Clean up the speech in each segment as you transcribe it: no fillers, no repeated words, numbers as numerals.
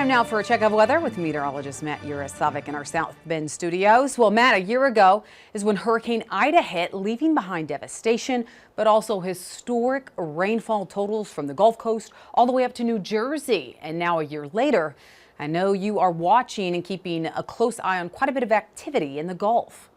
Time now for a check of weather with meteorologist Matt Yurasavik in our South Bend studios. Well, Matt, a year ago is when Hurricane Ida hit, leaving behind devastation, but also historic rainfall totals from the Gulf Coast all the way up to New Jersey. And now a year later, I know you are watching and keeping a close eye on quite a bit of activity in the Gulf.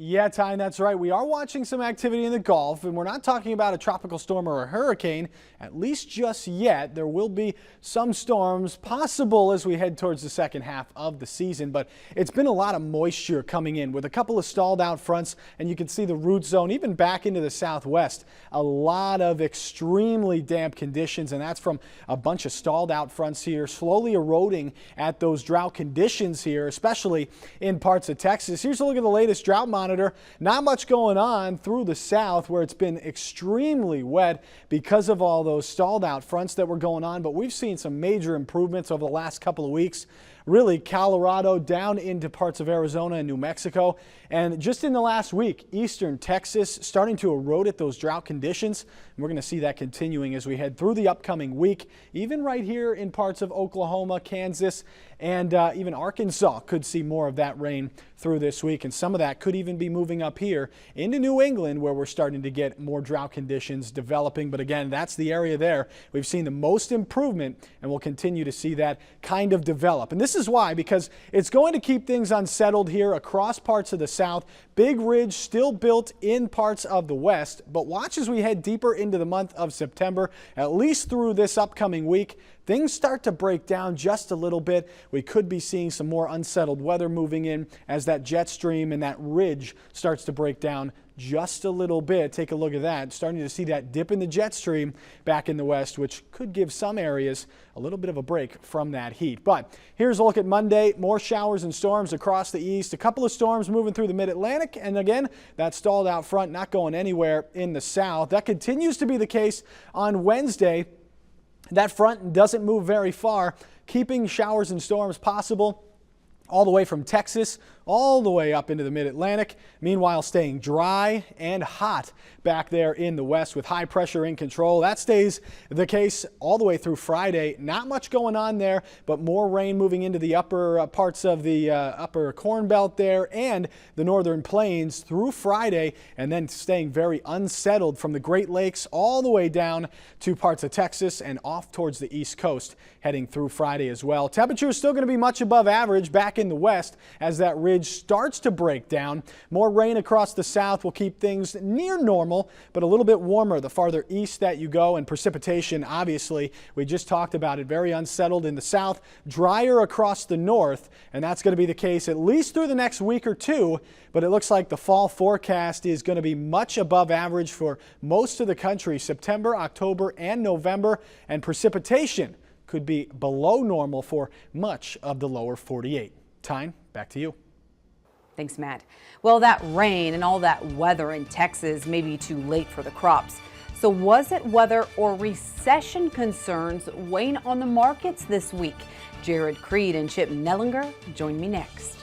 Yeah, Ty, that's right. We are watching some activity in the Gulf, and we're not talking about a tropical storm or a hurricane, at least just yet. There will be some storms possible as we head towards the second half of the season, but it's been a lot of moisture coming in with a couple of stalled out fronts, and you can see the root zone even back into the southwest. A lot of extremely damp conditions, and that's from a bunch of stalled out fronts here, slowly eroding at those drought conditions here, especially in parts of Texas. Here's a look at the latest drought monitor. Not much going on through the south where it's been extremely wet because of all those stalled out fronts that were going on, but we've seen some major improvements over the last couple of weeks. Really, Colorado down into parts of Arizona and New Mexico. And just in the last week, eastern Texas starting to erode at those drought conditions. And we're going to see that continuing as we head through the upcoming week. Even right here in parts of Oklahoma, Kansas, and even Arkansas could see more of that rain through this week. And some of that could even be moving up here into New England, where we're starting to get more drought conditions developing. But again, that's the area there we've seen the most improvement, and we'll continue to see that kind of develop. And this is why, because it's going to keep things unsettled here across parts of the south. Big ridge still built in parts of the west, but watch as we head deeper into the month of September, at least through this upcoming week. Things start to break down just a little bit. We could be seeing some more unsettled weather moving in as that jet stream and that ridge starts to break down just a little bit. Take a look at that. Starting to see that dip in the jet stream back in the west, which could give some areas a little bit of a break from that heat. But here's a look at Monday. More showers and storms across the east. A couple of storms moving through the mid-Atlantic. And again, that stalled out front not going anywhere in the south. That continues to be the case on Wednesday. That front doesn't move very far, keeping showers and storms possible all the way from Texas all the way up into the mid-Atlantic. Meanwhile, staying dry and hot back there in the west with high pressure in control. That stays the case all the way through Friday. Not much going on there, but more rain moving into the upper parts of the upper Corn Belt there and the northern plains through Friday, and then staying very unsettled from the Great Lakes all the way down to parts of Texas and off towards the East Coast heading through Friday as well. Temperatures still going to be much above average back in the west as that ridge starts to break down. More rain across the south will keep things near normal, but a little bit warmer the farther east that you go. And precipitation, obviously, we just talked about it, very unsettled in the south, drier across the north, and that's going to be the case at least through the next week or two. But it looks like the fall forecast is going to be much above average for most of the country, September, October, and November, and precipitation could be below normal for much of the lower 48. Tyne, back to you. Thanks, Matt. Well, that rain and all that weather in Texas may be too late for the crops. So was it weather or recession concerns weighing on the markets this week? Jared Creed and Chip Nellinger join me next.